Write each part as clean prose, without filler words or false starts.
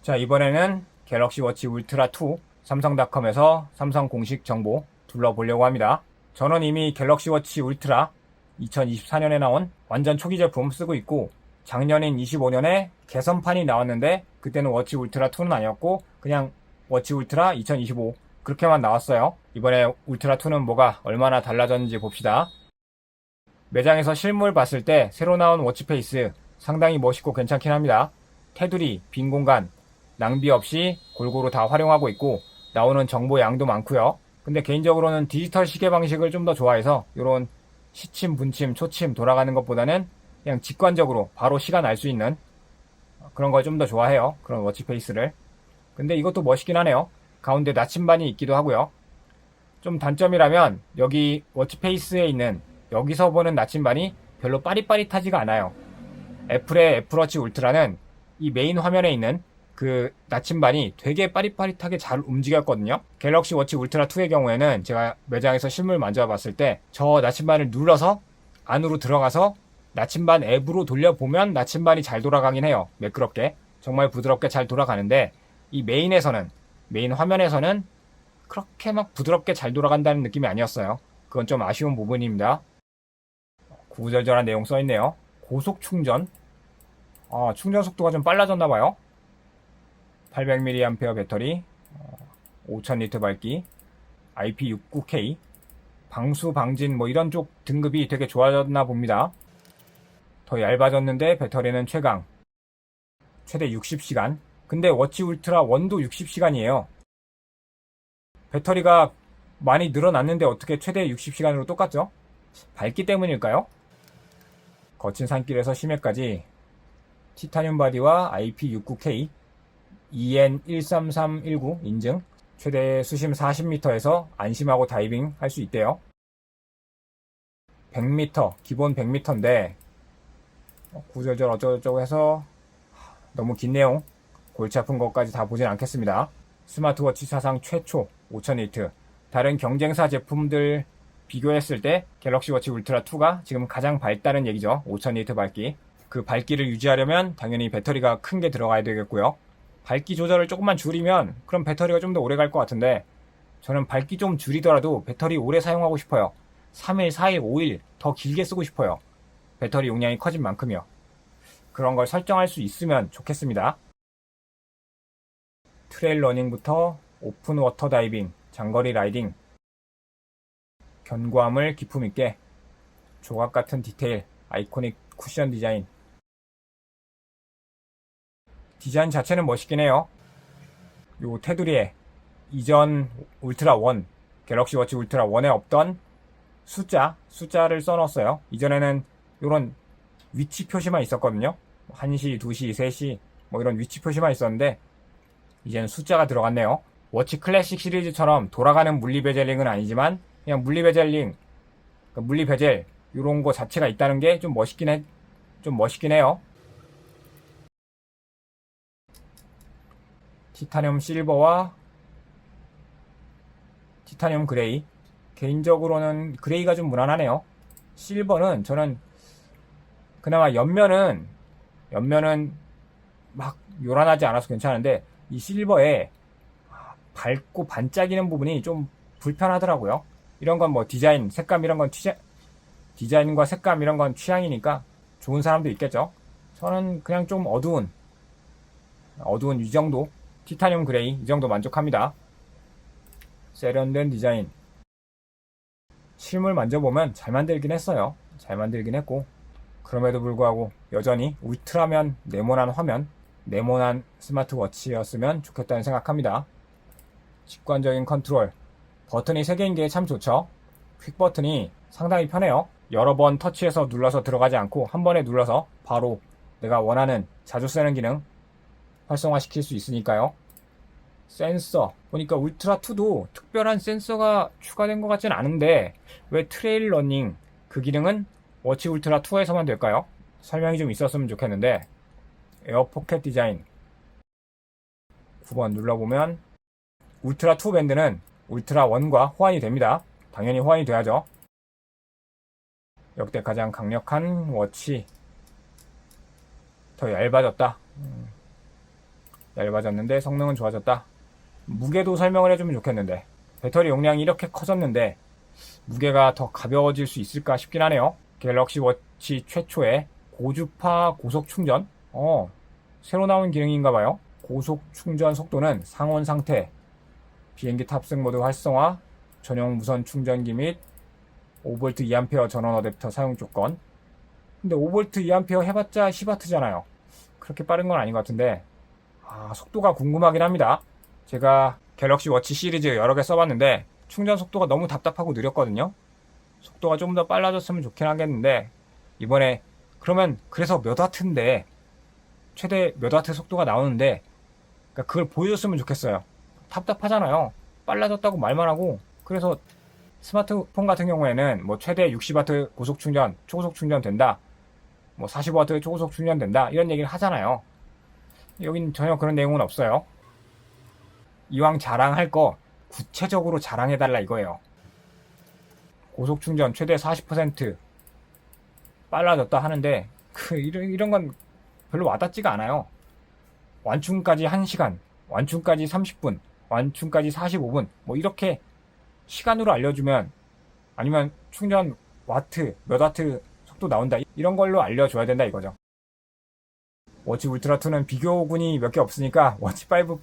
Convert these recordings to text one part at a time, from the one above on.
자, 이번에는 갤럭시 워치 울트라 2 삼성닷컴에서 삼성 공식 정보 둘러보려고 합니다. 저는 이미 갤럭시 워치 울트라 2024년에 나온 완전 초기 제품 쓰고 있고, 작년인 25년에 개선판이 나왔는데 그때는 워치 울트라 2는 아니었고 그냥 워치 울트라 2025 그렇게만 나왔어요. 이번에 울트라 2는 뭐가 얼마나 달라졌는지 봅시다. 매장에서 실물 봤을 때 새로 나온 워치페이스 상당히 멋있고 괜찮긴 합니다. 테두리, 빈 공간, 낭비 없이 골고루 다 활용하고 있고 나오는 정보 양도 많고요. 근데 개인적으로는 디지털 시계 방식을 좀 더 좋아해서 이런 시침, 분침, 초침 돌아가는 것보다는 그냥 직관적으로 바로 시간 알 수 있는 그런 걸 좀 더 좋아해요. 그런 워치페이스를. 근데 이것도 멋있긴 하네요. 가운데 나침반이 있기도 하고요. 좀 단점이라면 여기 워치페이스에 있는 여기서 보는 나침반이 별로 빠릿빠릿하지가 않아요. 애플의 애플워치 울트라는 이 메인 화면에 있는 그 나침반이 되게 빠릿빠릿하게 잘 움직였거든요. 갤럭시 워치 울트라 2의 경우에는 제가 매장에서 실물 만져봤을 때 저 나침반을 눌러서 안으로 들어가서 나침반 앱으로 돌려보면 나침반이 잘 돌아가긴 해요. 매끄럽게. 정말 부드럽게 잘 돌아가는데 이 메인 화면에서는 그렇게 막 부드럽게 잘 돌아간다는 느낌이 아니었어요. 그건 좀 아쉬운 부분입니다. 구구절절한 내용 써있네요. 고속 충전. 충전 속도가 좀 빨라졌나봐요. 800mAh 배터리, 5000리터 밝기, IP69K, 방수, 방진 뭐 이런 쪽 등급이 되게 좋아졌나 봅니다. 더 얇아졌는데 배터리는 최강. 최대 60시간. 근데 워치 울트라 1도 60시간이에요. 배터리가 많이 늘어났는데 어떻게 최대 60시간으로 똑같죠? 밝기 때문일까요? 거친 산길에서 심해까지 티타늄 바디와 IP69K EN13319 인증, 최대 수심 40m에서 안심하고 다이빙 할 수 있대요. 100m, 기본 100m인데 구절절 어쩌고저쩌고 해서 너무 긴 내용, 골치 아픈 것까지 다 보진 않겠습니다. 스마트워치 사상 최초 5000니트. 다른 경쟁사 제품들 비교했을 때 갤럭시 워치 울트라 2가 지금 가장 밝다는 얘기죠. 5000니트 밝기. 그 밝기를 유지하려면 당연히 배터리가 큰 게 들어가야 되겠고요. 밝기 조절을 조금만 줄이면 그럼 배터리가 좀 더 오래 갈 것 같은데, 저는 밝기 좀 줄이더라도 배터리 오래 사용하고 싶어요. 3일, 4일, 5일 더 길게 쓰고 싶어요. 배터리 용량이 커진 만큼이요. 그런 걸 설정할 수 있으면 좋겠습니다. 트레일 러닝부터 오픈 워터 다이빙, 장거리 라이딩, 견고함을 기품 있게, 조각 같은 디테일, 아이코닉 쿠션 디자인. 디자인 자체는 멋있긴 해요. 요 테두리에 이전 울트라 1, 갤럭시 워치 울트라 1에 없던 숫자를 써놨어요. 이전에는 요런 위치 표시만 있었거든요. 1시, 2시, 3시 뭐 이런 위치 표시만 있었는데 이제는 숫자가 들어갔네요. 워치 클래식 시리즈처럼 돌아가는 물리 베젤링은 아니지만 그냥 물리 베젤링, 물리 베젤 요런 거 자체가 있다는 게 좀 멋있긴 해요. 티타늄 실버와 티타늄 그레이. 개인적으로는 그레이가 좀 무난하네요. 실버는 저는 그나마 옆면은 막 요란하지 않아서 괜찮은데 이 실버에 밝고 반짝이는 부분이 좀 불편하더라고요. 이런 건 뭐 색감 이런 건 디자인과 색감 이런 건 취향이니까 좋은 사람도 있겠죠. 저는 그냥 좀 어두운 이 정도, 티타늄 그레이 이 정도 만족합니다. 세련된 디자인. 실물 만져보면 잘 만들긴 했어요. 잘 만들긴 했고, 그럼에도 불구하고 여전히 울트라면 네모난 화면, 네모난 스마트워치였으면 좋겠다는 생각합니다. 직관적인 컨트롤. 버튼이 3개인 게 참 좋죠. 퀵 버튼이 상당히 편해요. 여러 번 터치해서 눌러서 들어가지 않고 한 번에 눌러서 바로 내가 원하는 자주 쓰는 기능 활성화시킬 수 있으니까요. 센서. 보니까 울트라2도 특별한 센서가 추가된 것 같진 않은데 왜 트레일 러닝 그 기능은 워치 울트라2에서만 될까요? 설명이 좀 있었으면 좋겠는데. 에어 포켓 디자인. 9번 눌러보면 울트라2 밴드는 울트라1과 호환이 됩니다. 당연히 호환이 돼야죠. 역대 가장 강력한 워치. 더 얇아졌다. 얇아졌는데 성능은 좋아졌다. 무게도 설명을 해주면 좋겠는데. 배터리 용량이 이렇게 커졌는데 무게가 더 가벼워질 수 있을까 싶긴 하네요. 갤럭시 워치 최초의 고주파 고속 충전. 새로 나온 기능인가봐요. 고속 충전 속도는 상온 상태, 비행기 탑승 모드 활성화, 전용 무선 충전기 및 5V 2A 전원 어댑터 사용 조건. 근데 5V 2A 해봤자 10W잖아요. 그렇게 빠른 건 아닌 것 같은데, 속도가 궁금하긴 합니다. 제가 갤럭시 워치 시리즈 여러 개 써봤는데 충전 속도가 너무 답답하고 느렸거든요. 속도가 좀 더 빨라졌으면 좋긴 하겠는데, 이번에 그러면 그래서 몇 와트인데 최대 몇 와트 속도가 나오는데, 그러니까 그걸 보여줬으면 좋겠어요. 답답하잖아요. 빨라졌다고 말만 하고. 그래서 스마트폰 같은 경우에는 뭐 최대 60W 고속 충전, 초고속 충전 된다, 뭐 45W 초고속 충전 된다, 이런 얘기를 하잖아요. 여긴 전혀 그런 내용은 없어요. 이왕 자랑할 거 구체적으로 자랑해달라 이거예요. 고속 충전 최대 40% 빨라졌다 하는데 이런 건 별로 와닿지가 않아요. 완충까지 1시간, 완충까지 30분, 완충까지 45분, 뭐 이렇게 시간으로 알려주면, 아니면 충전 와트, 몇 와트 속도 나온다, 이런 걸로 알려줘야 된다 이거죠. 워치 울트라2는 비교군이 몇 개 없으니까 워치5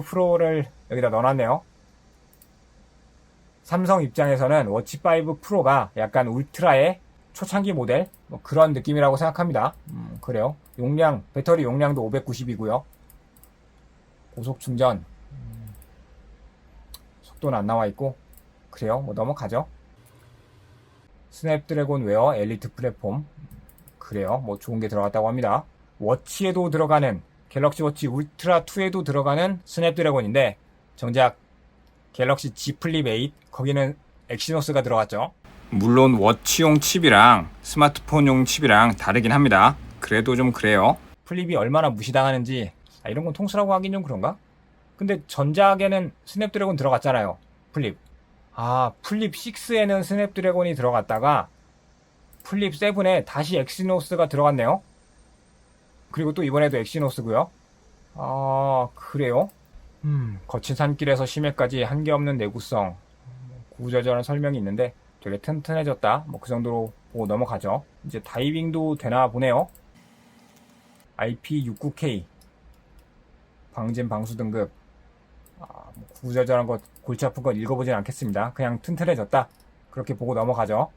프로를 여기다 넣어놨네요. 삼성 입장에서는 워치5 프로가 약간 울트라의 초창기 모델, 뭐 그런 느낌이라고 생각합니다. 그래요. 용량, 배터리 용량도 590이고요. 고속 충전, 속도는 안 나와 있고, 그래요. 뭐 넘어가죠. 스냅드래곤 웨어 엘리트 플랫폼, 그래요. 뭐 좋은 게 들어갔다고 합니다. 워치에도 들어가는, 갤럭시 워치 울트라 2에도 들어가는 스냅드래곤인데, 정작 갤럭시 Z 플립 8, 거기는 엑시노스가 들어갔죠. 물론 워치용 칩이랑 스마트폰용 칩이랑 다르긴 합니다. 그래도 좀 그래요. 플립이 얼마나 무시당하는지, 이런 건 통수라고 하긴 좀 그런가? 근데 전작에는 스냅드래곤 들어갔잖아요. 플립. 플립 6에는 스냅드래곤이 들어갔다가 플립 7에 다시 엑시노스가 들어갔네요. 그리고 또 이번에도 엑시노스고요. 그래요? 거친 산길에서 심해까지 한계없는 내구성, 구구절절한 설명이 있는데 되게 튼튼해졌다, 뭐 그 정도로 보고 넘어가죠. 이제 다이빙도 되나 보네요. IP69K 방진 방수 등급. 뭐 구구절절한 것, 골치 아픈 것 읽어보진 않겠습니다. 그냥 튼튼해졌다, 그렇게 보고 넘어가죠.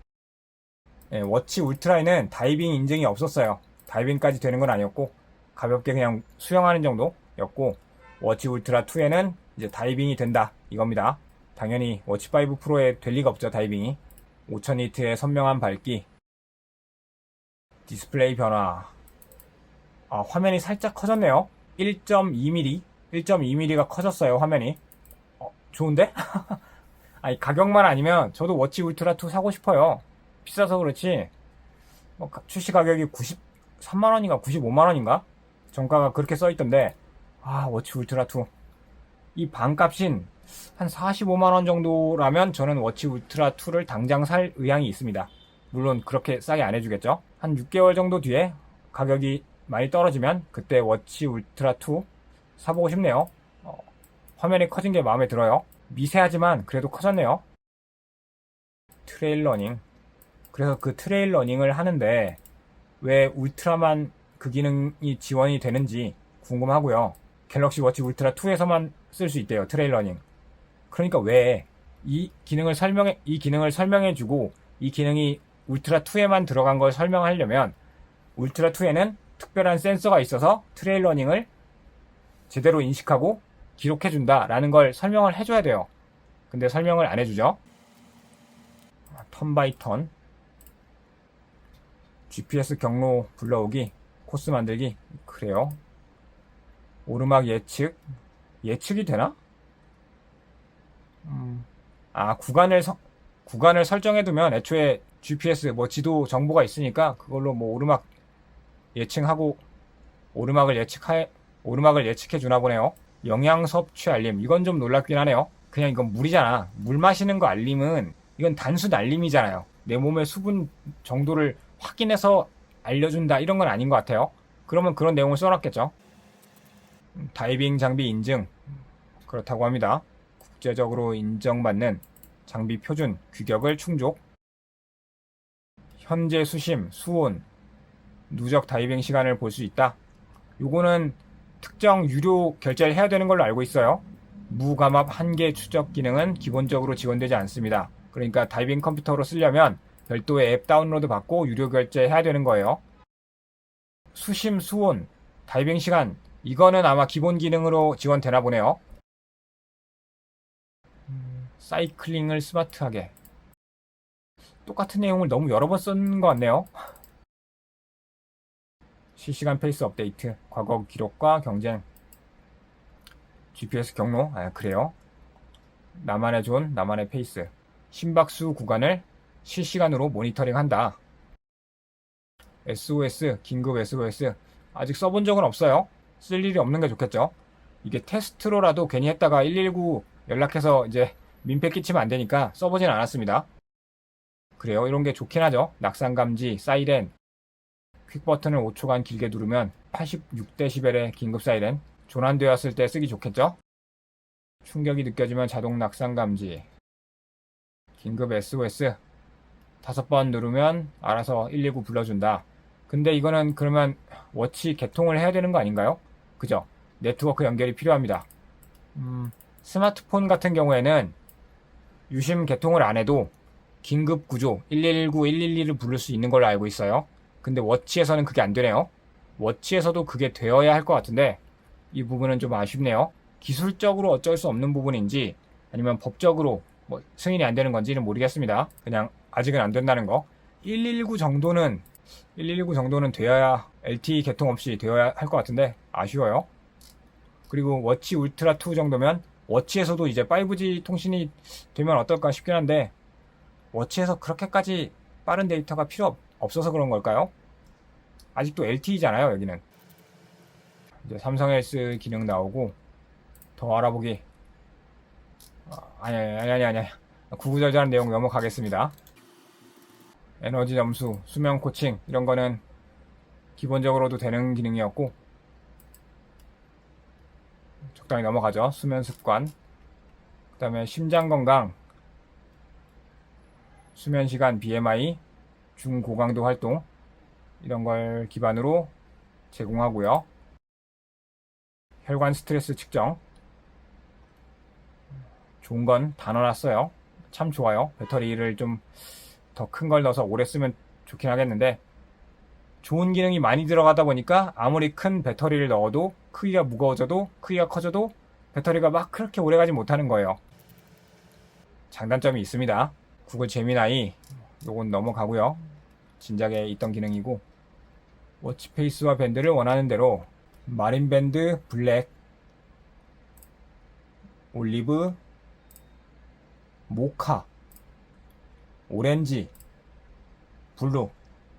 네, 워치 울트라에는 다이빙 인증이 없었어요. 다이빙까지 되는 건 아니었고 가볍게 그냥 수영하는 정도였고, 워치 울트라 2에는 이제 다이빙이 된다 이겁니다. 당연히 워치5 프로에 될 리가 없죠. 다이빙이. 5000니트의 선명한 밝기, 디스플레이 변화. 화면이 살짝 커졌네요. 1.2mm 1.2mm가 커졌어요. 화면이. 좋은데? 가격만 아니면 저도 워치 울트라 2 사고 싶어요. 비싸서 그렇지, 출시 가격이 93만원인가 95만원인가 정가가 그렇게 써있던데, 워치 울트라 2 이 반값인 한 45만원 정도라면 저는 워치 울트라 2를 당장 살 의향이 있습니다. 물론 그렇게 싸게 안 해주겠죠. 한 6개월 정도 뒤에 가격이 많이 떨어지면 그때 워치 울트라 2 사보고 싶네요. 화면이 커진 게 마음에 들어요. 미세하지만 그래도 커졌네요. 트레일 러닝. 그래서 그 트레일 러닝을 하는데 왜 울트라만 그 기능이 지원이 되는지 궁금하고요. 갤럭시 워치 울트라 2에서만 쓸 수 있대요. 트레일 러닝. 그러니까 왜 이 기능을 설명해주고 이 기능이 울트라 2에만 들어간 걸 설명하려면 울트라 2에는 특별한 센서가 있어서 트레일 러닝을 제대로 인식하고 기록해준다라는 걸 설명을 해줘야 돼요. 근데 설명을 안 해주죠. 턴 바이 턴, GPS 경로 불러오기, 코스 만들기. 그래요. 오르막 예측이 되나? 구간을 설정해두면 애초에 GPS 뭐 지도 정보가 있으니까 그걸로 뭐 오르막 예측하고 오르막을 예측해 주나 보네요. 영양 섭취 알림. 이건 좀 놀랍긴 하네요. 그냥 이건 물이잖아. 물 마시는 거 알림은 이건 단순 알림이잖아요. 내 몸의 수분 정도를 확인해서 알려준다, 이런 건 아닌 것 같아요. 그러면 그런 내용을 써놨겠죠. 다이빙 장비 인증 그렇다고 합니다. 국제적으로 인정받는 장비 표준 규격을 충족. 현재 수심, 수온, 누적 다이빙 시간을 볼 수 있다. 요거는 특정 유료 결제를 해야 되는 걸로 알고 있어요. 무감압 한계 추적 기능은 기본적으로 지원되지 않습니다. 그러니까 다이빙 컴퓨터로 쓰려면 별도의 앱 다운로드 받고 유료 결제해야 되는 거예요. 수심, 수온, 다이빙 시간 이거는 아마 기본 기능으로 지원되나 보네요. 사이클링을 스마트하게. 똑같은 내용을 너무 여러 번 쓴 것 같네요. 실시간 페이스 업데이트, 과거 기록과 경쟁, GPS 경로, 그래요. 나만의 존, 나만의 페이스, 심박수 구간을 실시간으로 모니터링한다. SOS, 긴급 SOS, 아직 써본 적은 없어요. 쓸 일이 없는 게 좋겠죠. 이게 테스트로라도 괜히 했다가 119 연락해서 이제 민폐 끼치면 안 되니까 써보진 않았습니다. 그래요. 이런 게 좋긴 하죠. 낙상 감지, 사이렌, 퀵 버튼을 5초간 길게 누르면 86dB의 긴급 사이렌, 조난되었을 때 쓰기 좋겠죠. 충격이 느껴지면 자동 낙상 감지, 긴급 SOS 5번 누르면 알아서 119 불러준다. 근데 이거는 그러면 워치 개통을 해야 되는 거 아닌가요? 그죠? 네트워크 연결이 필요합니다. 스마트폰 같은 경우에는 유심 개통을 안 해도 긴급 구조 119, 112를 부를 수 있는 걸로 알고 있어요. 근데 워치에서는 그게 안 되네요. 워치에서도 그게 되어야 할 것 같은데 이 부분은 좀 아쉽네요. 기술적으로 어쩔 수 없는 부분인지 아니면 법적으로 뭐 승인이 안 되는 건지는 모르겠습니다. 그냥 아직은 안 된다는 거. 119 정도는 되어야 LTE 개통 없이 되어야 할 것 같은데 아쉬워요. 그리고 워치 울트라 2 정도면 워치에서도 이제 5G 통신이 되면 어떨까 싶긴 한데 워치에서 그렇게까지 빠른 데이터가 필요 없어서 그런 걸까요? 아직도 LTE잖아요, 여기는. 이제 삼성 헬스 기능 나오고 더 알아보기. 아니. 구구절절한 내용 넘어가겠습니다. 에너지 점수, 수면 코칭 이런 거는 기본적으로도 되는 기능이었고 적당히 넘어가죠. 수면 습관, 그 다음에 심장 건강, 수면 시간, BMI, 중고강도 활동 이런 걸 기반으로 제공하고요. 혈관 스트레스 측정 좋은 건 다 넣어놨어요. 참 좋아요. 배터리를 좀 더 큰 걸 넣어서 오래 쓰면 좋긴 하겠는데 좋은 기능이 많이 들어가다 보니까 아무리 큰 배터리를 넣어도 크기가 무거워져도 크기가 커져도 배터리가 막 그렇게 오래가지 못하는 거예요. 장단점이 있습니다. 구글 제미나이 요건 넘어가고요. 진작에 있던 기능이고 워치페이스와 밴드를 원하는 대로 마린밴드 블랙, 올리브, 모카, 오렌지, 블루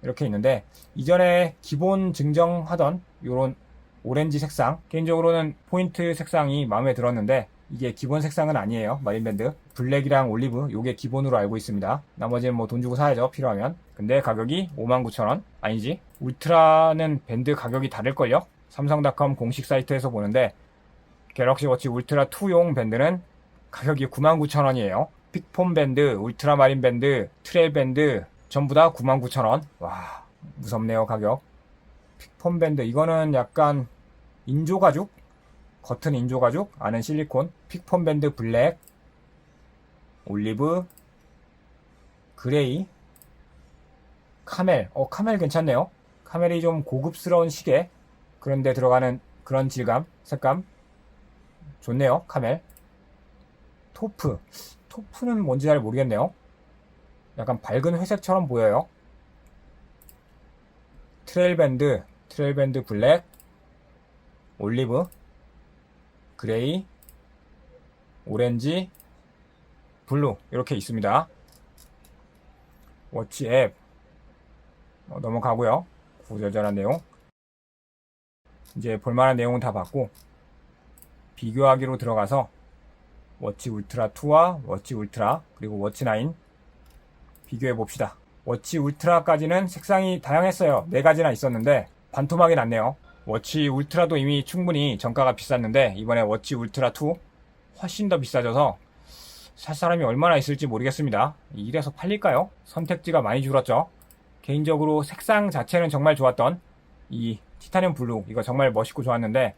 이렇게 있는데 이전에 기본 증정하던 요런 오렌지 색상 개인적으로는 포인트 색상이 마음에 들었는데 이게 기본 색상은 아니에요. 마린밴드 블랙이랑 올리브 요게 기본으로 알고 있습니다. 나머지는 뭐 돈 주고 사야죠 필요하면. 근데 가격이 59,000원 아니지 울트라는 밴드 가격이 다를걸요. 삼성닷컴 공식 사이트에서 보는데 갤럭시 워치 울트라 2용 밴드는 가격이 99,000원이에요. 픽폼 밴드, 울트라 마린 밴드, 트레일 밴드 전부 다 99,000원. 와 무섭네요 가격. 픽폼 밴드 이거는 약간 인조가죽? 겉은 인조가죽, 안은 실리콘. 픽폼 밴드 블랙, 올리브, 그레이, 카멜. 카멜 괜찮네요. 카멜이 좀 고급스러운 시계 그런데 들어가는 그런 질감, 색감 좋네요. 카멜. 토프는 뭔지 잘 모르겠네요. 약간 밝은 회색처럼 보여요. 트레일 밴드 블랙, 올리브, 그레이, 오렌지, 블루 이렇게 있습니다. 워치 앱 넘어가고요. 구구절절한 내용. 이제 볼만한 내용은 다 봤고 비교하기로 들어가서 워치 울트라 2와 워치 울트라 그리고 워치 9 비교해 봅시다. 워치 울트라까지는 색상이 다양했어요. 4가지나 있었는데 반토막이 났네요. 워치 울트라도 이미 충분히 정가가 비쌌는데 이번에 워치 울트라 2 훨씬 더 비싸져서 살 사람이 얼마나 있을지 모르겠습니다. 이래서 팔릴까요? 선택지가 많이 줄었죠. 개인적으로 색상 자체는 정말 좋았던 이 티타늄 블루, 이거 정말 멋있고 좋았는데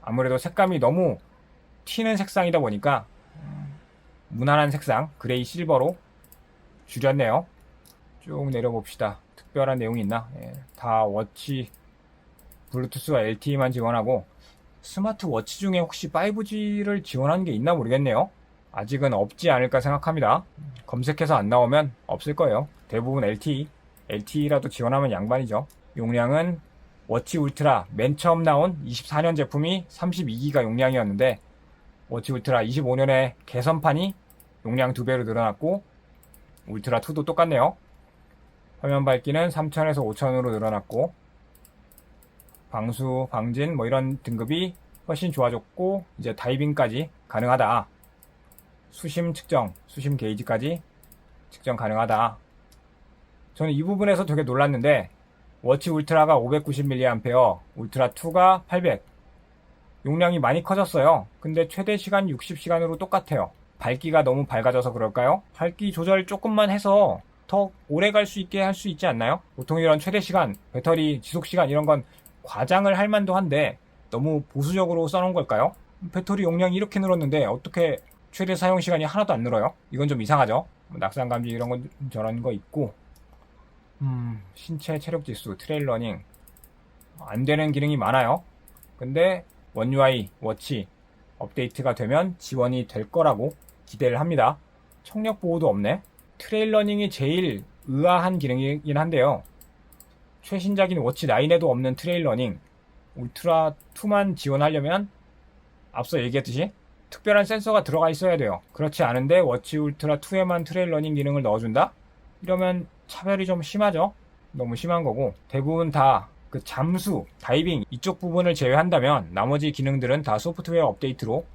아무래도 색감이 너무 튀는 색상이다 보니까 무난한 색상 그레이 실버로 줄였네요. 쭉 내려봅시다. 특별한 내용이 있나? 다 워치 블루투스와 LTE만 지원하고 스마트워치 중에 혹시 5G를 지원하는 게 있나 모르겠네요. 아직은 없지 않을까 생각합니다. 검색해서 안 나오면 없을 거예요. 대부분 LTE라도 지원하면 양반이죠. 용량은 워치 울트라 맨 처음 나온 24년 제품이 32기가 용량이었는데 워치 울트라 25년에 개선판이 용량 2배로 늘어났고 울트라 2도 똑같네요. 화면 밝기는 3000에서 5000으로 늘어났고 방수, 방진 뭐 이런 등급이 훨씬 좋아졌고 이제 다이빙까지 가능하다. 수심 측정, 수심 게이지까지 측정 가능하다. 저는 이 부분에서 되게 놀랐는데 워치 울트라가 590mAh, 울트라 2가 800. 용량이 많이 커졌어요. 근데 최대 시간 60시간으로 똑같아요. 밝기가 너무 밝아져서 그럴까요? 밝기 조절 조금만 해서 더 오래 갈 수 있게 할 수 있지 않나요? 보통 이런 최대 시간, 배터리 지속 시간 이런 건 과장을 할 만도 한데 너무 보수적으로 써놓은 걸까요? 배터리 용량이 이렇게 늘었는데 어떻게 최대 사용 시간이 하나도 안 늘어요? 이건 좀 이상하죠? 낙상 감지 이런 건 저런 거 있고 신체 체력 지수, 트레일 러닝 안 되는 기능이 많아요. 근데 원 UI 워치 업데이트가 되면 지원이 될 거라고 기대를 합니다. 청력 보호도 없네. 트레일 러닝이 제일 의아한 기능이긴 한데요. 최신작인 워치 9에도 없는 트레일 러닝 울트라 2만 지원하려면 앞서 얘기했듯이 특별한 센서가 들어가 있어야 돼요. 그렇지 않은데 워치 울트라 2에만 트레일 러닝 기능을 넣어준다? 이러면 차별이 좀 심하죠? 너무 심한 거고 대부분 다 그 잠수, 다이빙 이쪽 부분을 제외한다면 나머지 기능들은 다 소프트웨어 업데이트로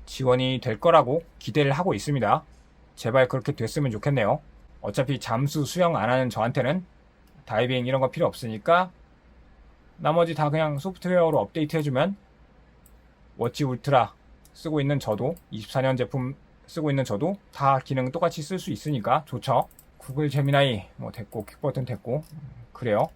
지원이 될 거라고 기대를 하고 있습니다. 제발 그렇게 됐으면 좋겠네요. 어차피 잠수, 수영 안 하는 저한테는 다이빙 이런 거 필요 없으니까 나머지 다 그냥 소프트웨어로 업데이트 해주면 워치 울트라 쓰고 있는 저도 24년 제품 쓰고 있는 저도 다 기능 똑같이 쓸 수 있으니까 좋죠. 구글 제미나이 뭐 됐고 퀵버튼 됐고 그래요.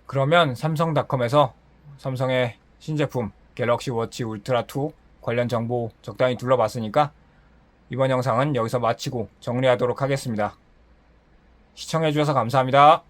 그러면 삼성닷컴에서 삼성의 신제품 갤럭시 워치 울트라 2 관련 정보 적당히 둘러봤으니까 이번 영상은 여기서 마치고 정리하도록 하겠습니다. 시청해주셔서 감사합니다.